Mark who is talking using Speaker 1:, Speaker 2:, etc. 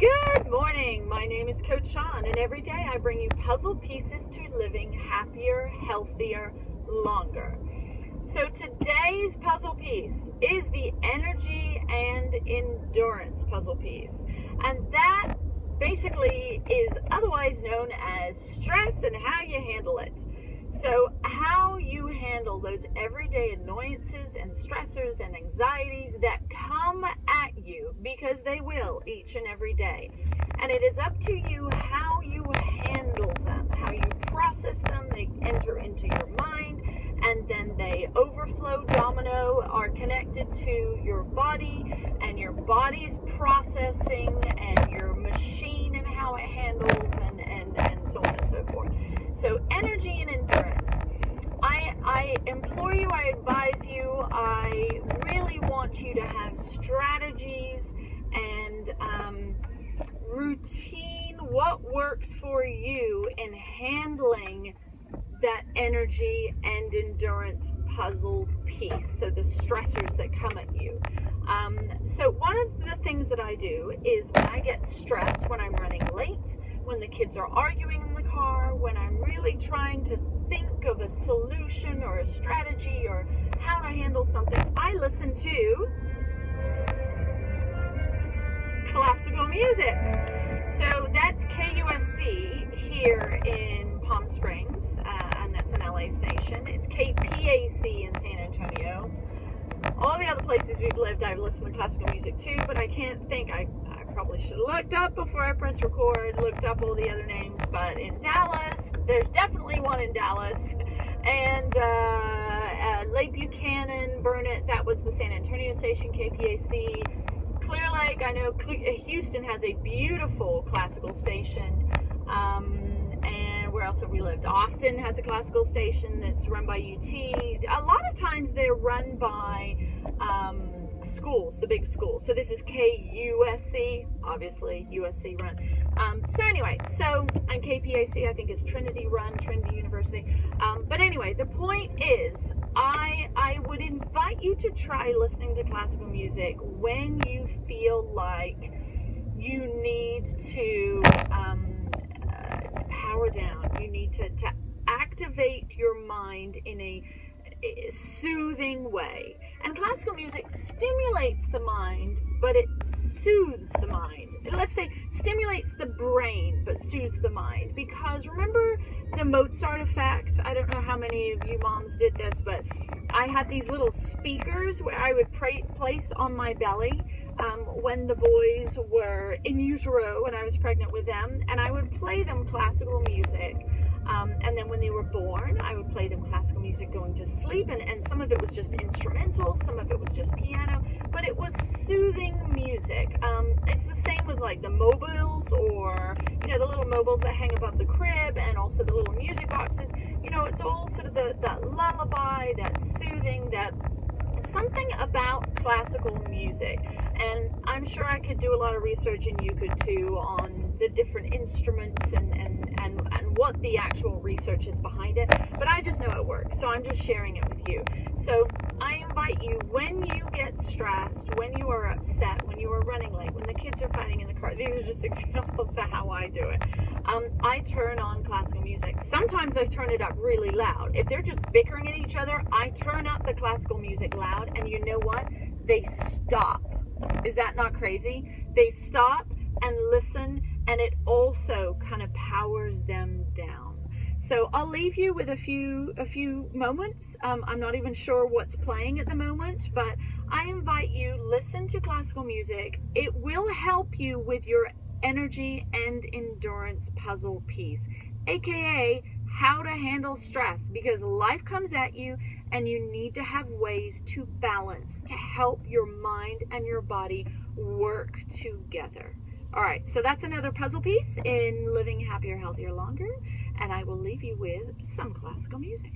Speaker 1: Good morning. My name is Coach Shawn, and every day I bring you puzzle pieces to living happier, healthier, longer. So today's puzzle piece is the energy and endurance puzzle piece. And that basically is otherwise known as stress and how you handle it. So how you handle those everyday annoyances and stressors and anxieties that come at you, because they will each and every day. And it is up to you how you handle them, how you process them. They enter into your mind and then they overflow, domino, are connected to your body and your body's processing and your machine and how it handles and so on and so forth. So energy and endurance. I implore you, I advise you, I really want you to have strategies and routine, what works for you in handling that energy and endurance puzzle piece, so the stressors that come at you. So one of the things that I do is when I get stressed, when I'm running late, when the kids are arguing in the car, when I'm really trying to think of a solution or a strategy or how to handle something, I listen to classical music. So that's KUSC here in Palm Springs, and that's an LA station. It's KPAC in San Antonio. All the other places we've lived, I've listened to classical music too, but I can't think. I probably should have looked up before I pressed record, looked up all the other names, but in Dallas, there's definitely one in Dallas, and Lake Buchanan, Burnett, that was the San Antonio station, KPAC. Clear Lake, I know Houston has a beautiful classical station, and where else have we lived? Austin has a classical station that's run by UT. A lot of times they're run by schools, the big schools. So this is KUSC, obviously USC run. So anyway, and KPAC I think is Trinity run, Trinity University. But anyway, the point is, I would invite you to try listening to classical music when you feel like you need to power down. You need to activate your mind in a soothing way. And classical music stimulates the mind, but it soothes the mind. Let's say stimulates the brain, but soothes the mind. Because remember the Mozart effect? I don't know how many of you moms did this, but I had these little speakers where I would place on my belly when the boys were in utero and I was pregnant with them, and I would play them classical music. And then when they were born, I would play them classical music going to sleep, and some of it was just instrumental, some of it was just piano, but it was soothing music. It's the same with like the mobiles, or the little mobiles that hang above the crib, and also the little music boxes. It's all sort of that lullaby, that soothing, that something about classical music. And I'm sure I could do a lot of research, and you could too, on the different instruments and what the actual research is behind it. But I just know it works, so I'm just sharing it with you. So I invite you, when you get stressed, when you are upset, when you are running late, when the kids are fighting in the car, these are just examples of how I do it. I turn on classical music. Sometimes I turn it up really loud. If they're just bickering at each other, I turn up the classical music loud, and you know what? They stop. Is that not crazy? They stop and listen, and it also kind of powers them down. So I'll leave you with a few moments. I'm not even sure what's playing at the moment, but I invite you, listen to classical music. It will help you with your energy and endurance puzzle piece, aka how to handle stress, because life comes at you and you need to have ways to balance, to help your mind and your body work together. All right, so that's another puzzle piece in living happier, healthier, longer, and I will leave you with some classical music.